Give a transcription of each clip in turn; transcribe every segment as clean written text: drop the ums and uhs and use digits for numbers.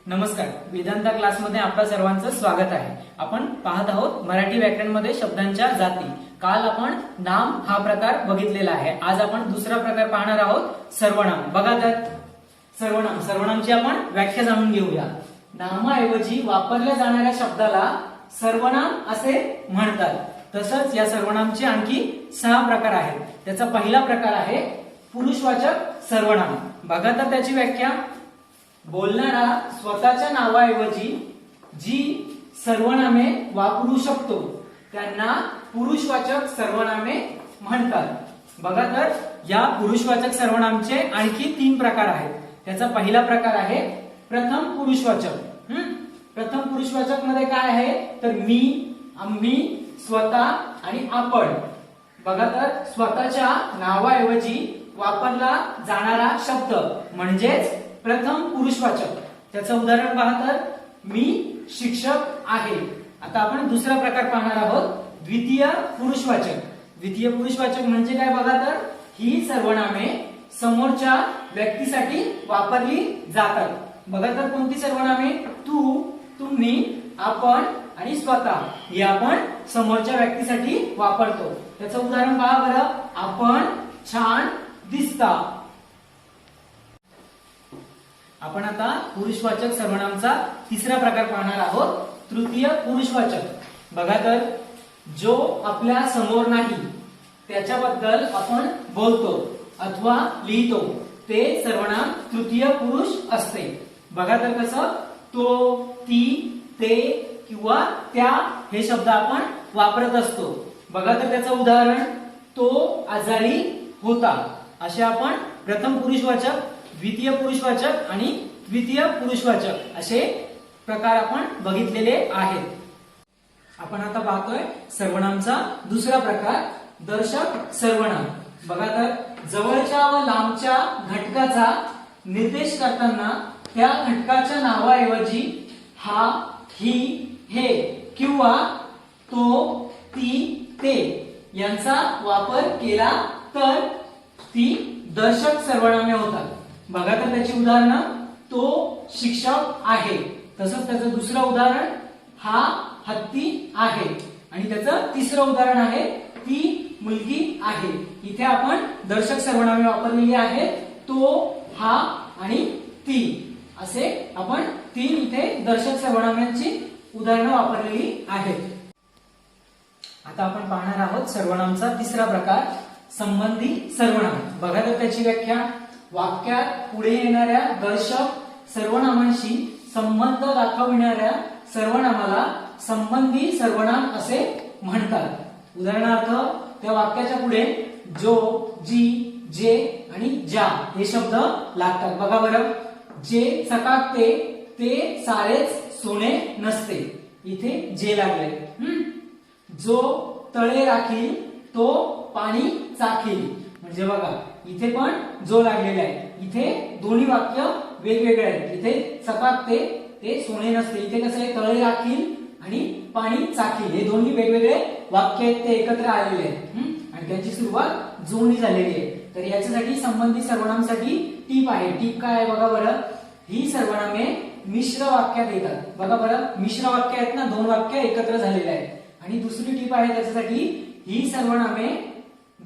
नमस्कार, वेदांता क्लासमध्ये आपल्या सर्वांचं स्वागत आहे। आपण पाहत आहोत मराठी व्याकरणमध्ये शब्दांच्या जाती। काल आपण नाम हा प्रकार बघितलेला आहे। आज आपण दुसरा प्रकार पाहणार आहोत, सर्वनाम। बघा तर सर्वनामची आपण व्याख्या जाणून घेऊया। नामाऐवजी वापरल्या जाणाऱ्या शब्दाला सर्वनाम असे म्हणतात। तसंच या सर्वनामचे आणखी 6 प्रकार आहेत। त्याचा पहिला प्रकार आहे पुरुषवाचक सर्वनाम। बघा तर त्याची व्याख्या, बोलणारा स्वतःच्या नावाऐवजी जी सर्वनामे वापरू शकतो त्यांना पुरुषवाचक सर्वनामे म्हणतात। बघा तर या पुरुषवाचक सर्वनामचे आणखी 3 प्रकार आहेत। त्याचा पहिला प्रकार आहे प्रथम पुरुषवाचक। प्रथम पुरुषवाचक मध्ये काय आहे तर मी, आम्ही, स्वतः आणि आपण। बघा तर स्वतःच्या नावाऐवजी वापरला जाणारा शब्द म्हणजेच प्रथम पुरुषवाचक। त्याचं उदाहरण पहा तर मी शिक्षक आहे। आता आपण दुसरा प्रकार पाहणार आहोत, द्वितीय पुरुषवाचक। द्वितीय पुरुषवाचक म्हणजे काय बघा तर ही सर्वनामे समोरच्या व्यक्तीसाठी वापरली जातात। बघा तर कोणती सर्वनामे, तू, तुम्ही, आपण आणि स्वतः हे आपण समोरच्या व्यक्तीसाठी वापरतो। त्याचं उदाहरण पहा बरं, आपण छान दिसता। आपण आता पुरुषवाचक सर्वनामचा तिसरा प्रकार पाहणार आहोत, तृतीय पुरुषवाचक। बघा तर जो आपल्या समोर नाही त्याच्याबद्दल आपण बोलतो अथवा लिहितो ते सर्वनाम तृतीय पुरुष असते। बघा तर कसं, तो, ती, ते किंवा त्या हे शब्द आपण वापरत असतो। बघा तर त्याचं उदाहरण, तो आजारी होता। असे आपण प्रथम पुरुषवाचक, द्वितीय पुरुषवाचक आणि तृतीय पुरुषवाचक असे प्रकार आपण बघितलेले आहेत। आपण आता पाहतोय सर्वनामचा दुसरा प्रकार, दर्शक सर्वनाम। बघा तर जवळच्या व लांबच्या घटकाचा निर्देश करताना त्या घटकाच्या नावाऐवजी हा, ही, हे किंवा तो, ती, ते यांचा वापर केला तर ती दर्शक सर्वनामे होतात। बघा तर त्याची उदाहरणं, तो शिक्षक आहे। तसंच त्याचं दुसरं उदाहरण, हा हत्ती आहे। आणि त्याचं तिसरं उदाहरण आहे, ती मुलगी आहे। इथे आपण दर्शक सर्वनामे वापरलेली आहेत, तो, हा आणि ती असे आपण 3 इथे दर्शक सर्वनाम्यांची उदाहरणं वापरलेली आहेत। आता आपण पाहणार आहोत सर्वनामचा तिसरा प्रकार, संबंधी सर्वनाम। बघा तर त्याची व्याख्या, वाक्यात पुढे येणाऱ्या दर्शक सर्वनामांशी संबंध दाखविणाऱ्या सर्वनामाला संबंधी सर्वनाम असे म्हणतात। उदाहरणार्थ त्या वाक्याच्या पुढे जो, जी, जे आणि ज्या हे शब्द लागतात। बघा बरं, जे चकाकते ते सारेच सोने नसते, इथे जे लागले। जो तळे राखील तो पाणी चाखील, म्हणजे बघा इथे पण जो लागलेला आहे। इथे दोन्ही वाक्य वेगवेगळे आहेत। इथे चकाकते ते सोने नसते, इथे कसं आहे तळे राखील आणि पाणी चाखील हे दोन्ही वेगवेगळे वाक्य आहेत, ते एकत्र आलेले आहेत आणि त्यांची सुरुवात जोडणी झालेली आहे। तर याच्यासाठी संबंधी सर्वनामसाठी टीप आहे। टीप काय आहे बघा बरं, ही सर्वनामे मिश्र वाक्यात येतात। बघा बरं, मिश्र वाक्य आहेत ना, 2 वाक्य एकत्र झालेले आहेत। आणि दुसरी टीप आहे त्याच्यासाठी, ही सर्वनामे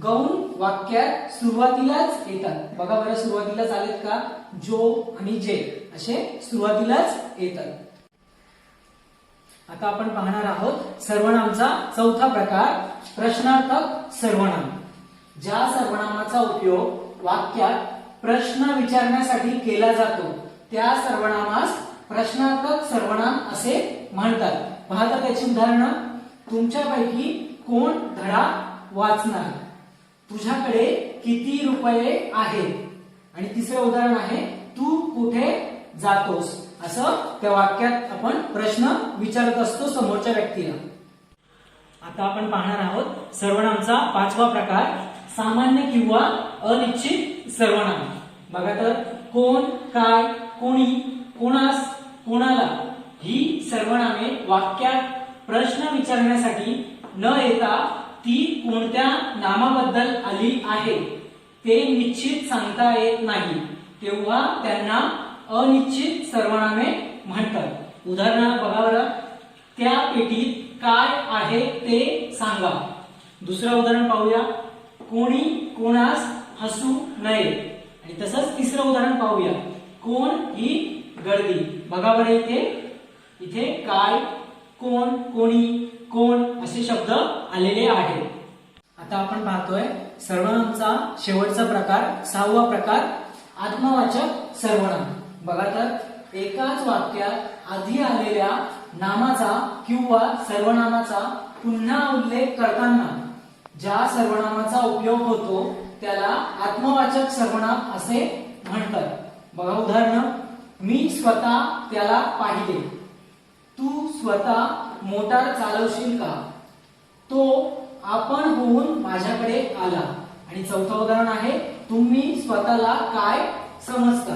गौण वाक्यात सुरुवातीलाच येतात। बघा बरं, सुरुवातीलाच आलेत का, जो आणि जे असे सुरुवातीलाच येतात। आता आपण पाहणार आहोत सर्वनामचा चौथा प्रकार, प्रश्नार्थक सर्वनाम। ज्या सर्वनामाचा उपयोग वाक्यात प्रश्न विचारण्यासाठी केला जातो त्या सर्वनामास प्रश्नार्थक सर्वनाम असे म्हणतात। पहा तर त्याची उदाहरणं, तुमच्यापैकी कोण धडा वाचणार, तुझ्याकडे किती रुपये आहेत। आणि तिसरं उदाहरण आहे, तू कुठे जातोस। असं त्या वाक्यात आपण प्रश्न विचारत असतो समोरच्या व्यक्तीला। आता आपण पाहणार आहोत सर्वनामचा 5वा प्रकार, सामान्य किंवा अनिश्चित सर्वनाम। बघा तर कोण, काय, कोणी, कोणास, कोणाला ही सर्वनामे वाक्यात प्रश्न विचारण्यासाठी न येता ती कोणत्या नामाबद्दल आली आहे ते निश्चित सांगता येत नाही, तेव्हा त्यांना अनिश्चित सर्वनामे म्हणतात. उदाहरण बघा बरं, त्या पेटीत काय आहे ते सांगा. दुसरं उदाहरण पाहूया, कोणी कोणास हसू नये. आणि तसंच तिसरं उदाहरण पाहूया, कोण ही गर्दी. बघा बरं, इथे काय, कोण, कोणी, कोण असे शब्द आलेले आहेत. आता आपण पाहतोय सर्वनामचा शेवटचा प्रकार, 6वा प्रकार, आत्मवाचक सर्वनाम. बघा तर एकाच वाक्यात आधी आलेल्या नामाचा किंवा सर्वनामाचा पुन्हा उल्लेख करताना ज्या सर्वनामाचा उपयोग होतो त्याला आत्मवाचक सर्वनाम असे म्हणतात. बघा उदाहरण, मी स्वतः त्याला पाहिले. तू स्वतः मोटार चालवशील का? तो आपण होऊन माझ्याकडे आला. आणि चौथं उदाहरण आहे, तुम्ही स्वतःला काय समजता.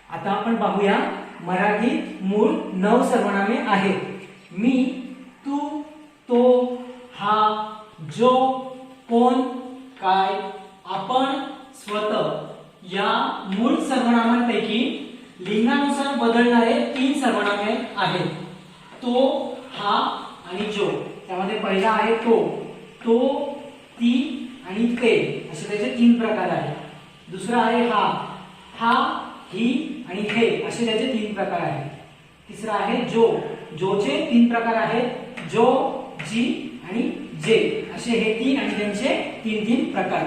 आता आपण पाहूया मराठीत मूळ 9 सर्वनामे आहेत. मी, तू, तो, हा, जो, कोण, काय, आपण, स्वतः या मूळ सर्वनामांपैकी लिंगानुसार बदलणारे 3 सर्वनामे आहेत. तो, हा आणि जो. त्यामध्ये पहिला आहे तो. तो, ती आणि ते असे त्याचे 3 प्रकार आहेत. दुसरा आहे हा. हा, ही आणि हे असे त्याचे 3 प्रकार आहेत. तिसरा आहे जो. जोचे 3 प्रकार आहेत. जो, जी आणि जे असे हे 3 आणि त्यांचे 3 प्रकार.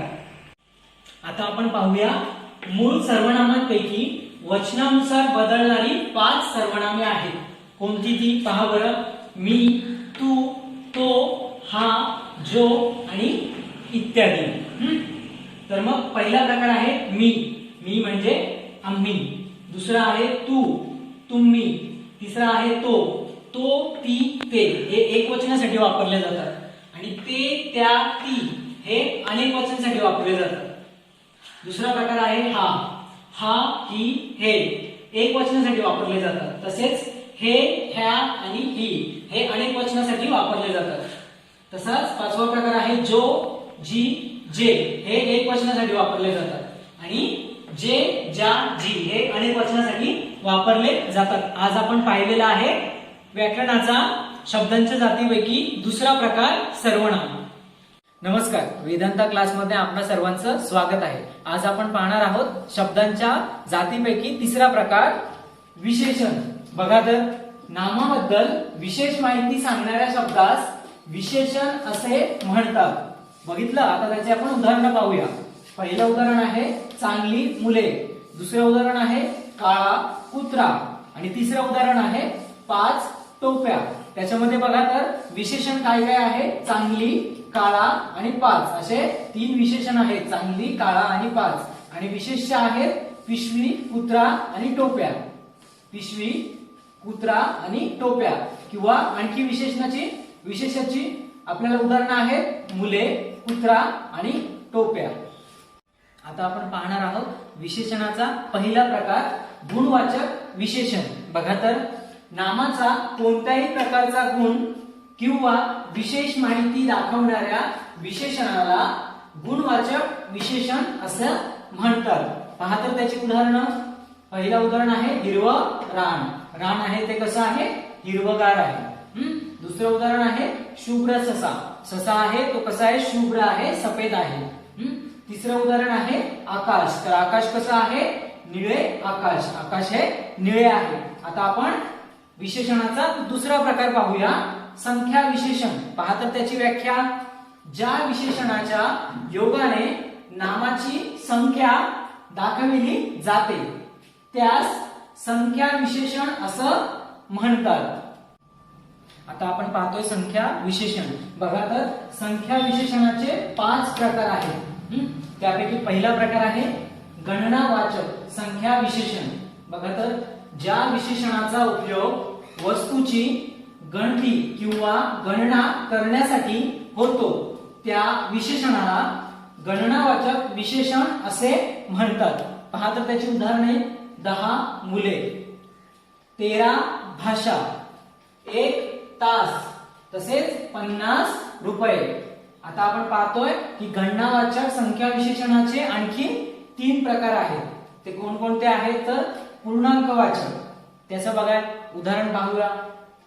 आता आपण पाहूया मूळ सर्वनामांपैकी वचनानुसार बदलणारी 5 सर्वनामे आहेत. कोणती ती पहा बरं. मी, तू, तो, हा, जो आणि इत्यादी. तर मग पहिला प्रकार आहे मी. मी म्हणजे आम्ही. दुसरा आहे तू, तुम्ही. तिसरा आहे तो. तो, ती, ते हे एकवचनासाठी वापरले जातात. आणि ते, त्या, ती हे अनेक वचनासाठी वापरले जातात. दुसरा प्रकार आहे हा. हा, ही, हे एक वचनासाठी वापरले जातात. तसेच हे, ह्या आणि ही हे अनेक वचनासाठी वापरले जातात. तसाच 5वा प्रकार आहे जो, जी, जे हे एक वचनासाठी वापरले जातात. आणि जे, ज्या, जी हे अनेक वचनासाठी वापरले जातात. आज आपण पाहिलेला आहे व्याकरणाचा शब्दांच्या जातीपैकी दुसरा प्रकार सर्वनाम. नमस्कार, वेदांता क्लासमध्ये आपणा सर्वांचं स्वागत आहे. आज आपण पाहणार आहोत शब्दांच्या जातीपैकी तिसरा प्रकार विशेषण. बघा तर नामाबद्दल विशेष माहिती सांगणाऱ्या शब्दास विशेषण असे म्हणतात. बघितलं, आता त्याचे आपण उदाहरण पाहूया. पहिलं उदाहरण आहे चांगली मुले. दुसरं उदाहरण आहे काळा कुत्रा. आणि तिसरं उदाहरण आहे 5 टोप्या. त्याच्यामध्ये बघा तर विशेषण काय काय आहे. चांगली, काळा आणि 5 असे 3 विशेषण आहेत. चांगली, काळा आणि 5. आणि विशेष्य आहेत पिशवी, कुत्रा आणि टोप्या. पिशवी, कुत्रा आणि टोप्या. किंवा आणखी विशेषाची आपल्याला उदाहरणं आहेत मुले, कुत्रा आणि टोप्या. आता आपण पाहणार आहोत विशेषणाचा पहिला प्रकार गुणवाचक विशेषण. बघा तर नामाचा कोणत्याही प्रकारचा गुण किंवा विशेष माहिती दाखवणाऱ्या विशेषणाला गुणवाचक विशेषण असं म्हणतात. पहा तर त्याची उदाहरणं. पहिलं उदाहरण आहे हिरवं रान. रान आहे ते कसं आहे, हिरवगार आहे. दुसरं उदाहरण आहे शुभ्र ससा. ससा आहे तो कसा आहे, शुभ्र आहे, सफेद आहे. तिसरं उदाहरण आहे आकाश. तर आकाश कसं आहे, निळे आकाश. आकाश हे निळे आहे. आता आपण विशेषणाचा दुसरा प्रकार पाहूया, संख्या विशेषण. पहा तर त्याची व्याख्या. ज्या विशेषणाच्या योगाने नामाची संख्या दाखविली जाते त्यास संख्या विशेषण असं म्हणतात. आता आपण पाहतोय संख्या विशेषण. बघा तर संख्या विशेषणाचे 5 प्रकार आहेत. त्यापैकी पहिला प्रकार आहे गणनावाचक संख्या विशेषण. बघा तर ज्या विशेषणाचा उपयोग वस्तूची गणती किंवा गणना करण्यासाठी होतो त्या विशेषणाला गणनावाचक विशेषण असे म्हणतात. पहा तर त्याची उदाहरणे. 10 मुले, 13 भाषा, 1 तास, तसेच 50 रुपये. आता आपण पाहतोय की गणनावाचक संख्या विशेषणाचे आणखी 3 प्रकार आहेत. ते कोणकोणते आहेत तर पूर्णांकवाचक. त्याचं बघा उदाहरण पाहूया.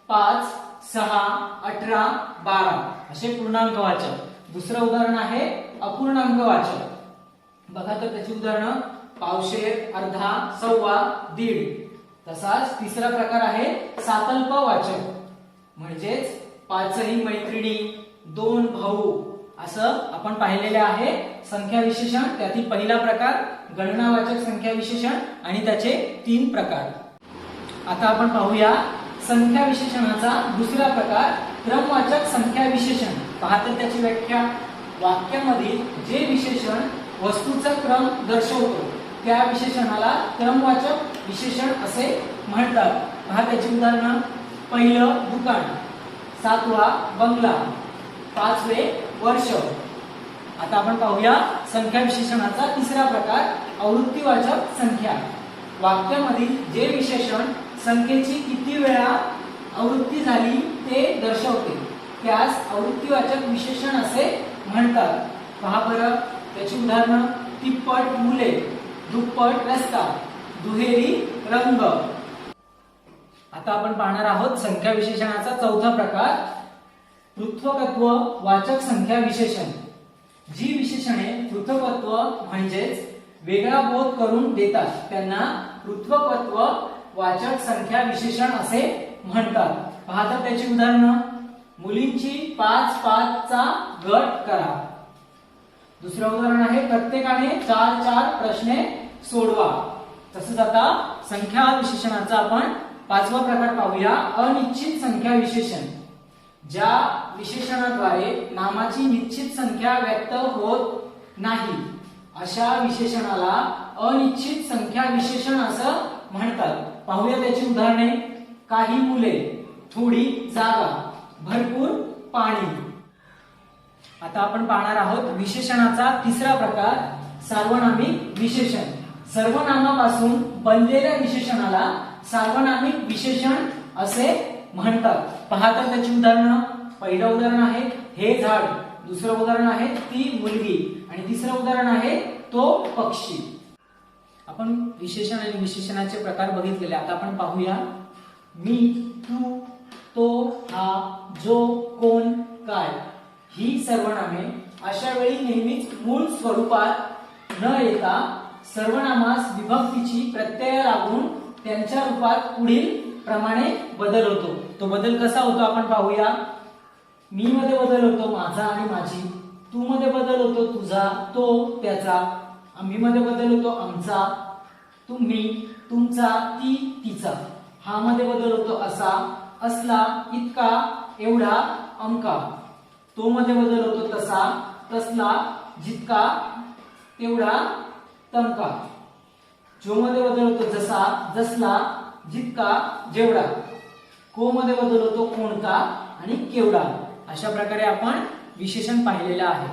5, 6, 18, 12 असे पूर्णांकवाचक. दुसरं उदाहरण आहे अपूर्णांकवाचक. बघा तर त्याची उदाहरणं पावशेर, अर्धा, सव्वा, दीड. तसाच तिसरा प्रकार आहे सातल्पवाचक, म्हणजेच 5ही मैत्रिणी, 2 भाऊ असं आपण पाहिलेले आहे संख्या विशेषण. त्यातील पहिला प्रकार गणनावाचक संख्या विशेषण आणि त्याचे 3 प्रकार. आता आपण पाहूया संख्या विशेषणाचा दुसरा प्रकार क्रमवाचक संख्या विशेषण. पाहता त्याची व्याख्या. वाक्यामधील जे विशेषण वस्तूचा क्रम दर्शवतो त्या विशेषणाला क्रमवाचक विशेषण असे म्हणतात. पहा त्याची उदाहरणं. पहिलं दुकान, 7वा बंगला, 5वे वर्ष. आता आपण पाहूया संख्या विशेषणाचा तिसरा प्रकार आवृत्तीवाचक संख्या. वाक्यामधील जे विशेषण संख्येची किती वेळा आवृत्ती झाली ते दर्शवते त्यास आवृत्तीवाचक विशेषण असे म्हणतात. पहा बरं त्याची उदाहरणं. तिप्पट मुले, दुप्पट रस्ता, दुहेरी रंग. आता आपण पाहणार आहोत संख्या विशेषणाचा चौथा प्रकार पृथक्त्व वाचक संख्या विशेषण. जी विशेषणे पृथक्त्व म्हणजेच वेगळा बोध करून देतात त्यांना पृथक्त्व वाचक संख्या विशेषण असे म्हणतात. पाहता त्याची उदाहरणं. मुलींची 5-5चा गट करा. दुसरं उदाहरण आहे प्रत्येकाने 4-4 प्रश्ने सोडवा. तसंच आता संख्या विशेषणाचा आपण 5वा प्रकार पाहूया अनिश्चित संख्या विशेषण. ज्या विशेषणाद्वारे नामाची निश्चित संख्या व्यक्त होत नाही अशा विशेषणाला अनिश्चित संख्या विशेषण असं म्हणतात. पाहूया त्याची उदाहरणे. काही मुले, थोडी जागा, भरपूर पाणी. आता आपण पाहणार आहोत विशेषणाचा तिसरा प्रकार सार्वनामिक विशेषण. सर्वनामापासून बनलेल्या विशेषणाला सार्वनामिक विशेषण असे म्हणतात. पहा तर त्याची उदाहरणं. पहिलं उदाहरण आहे हे झाड, दुसरं उदाहरण आहे ती मुलगी आणि तिसरं उदाहरण आहे तो पक्षी. आपण विशेषण आणि विशेषणाचे प्रकार बघितलेले. आता आपण पाहूया मी, तू, तो, हा, जो, कोण, काय ही सर्वनामे अशा वेळी नेहमीच मूळ स्वरूपात न येता सर्वनामास विभक्तीची प्रत्यय लागून त्यांच्या रूपात पुढील प्रमाणे बदल होतो. तो बदल कसा होतो आपण पाहूया. मी मध्ये बदल होतो माझा आणि माझी, तू मध्ये बदल होतो तुझा, तो, त्याचा, आम्ही मध्ये बदल होतो आमचा, तुम्ही, तुमचा, ती, तिचा, हा मध्ये बदल होतो असा, असला, इतका, एवढा, अमका, तो मध्ये बदल होतो तसा, तसला, जितका, तेवढा, तमका, जो मध्ये बदल होतो जसा, जसला, जितका, जेवढा, को मध्ये बदल होतो कोणता आणि केवढा. अशा प्रकारे आपण विशेषण पाहिलेलं आहे.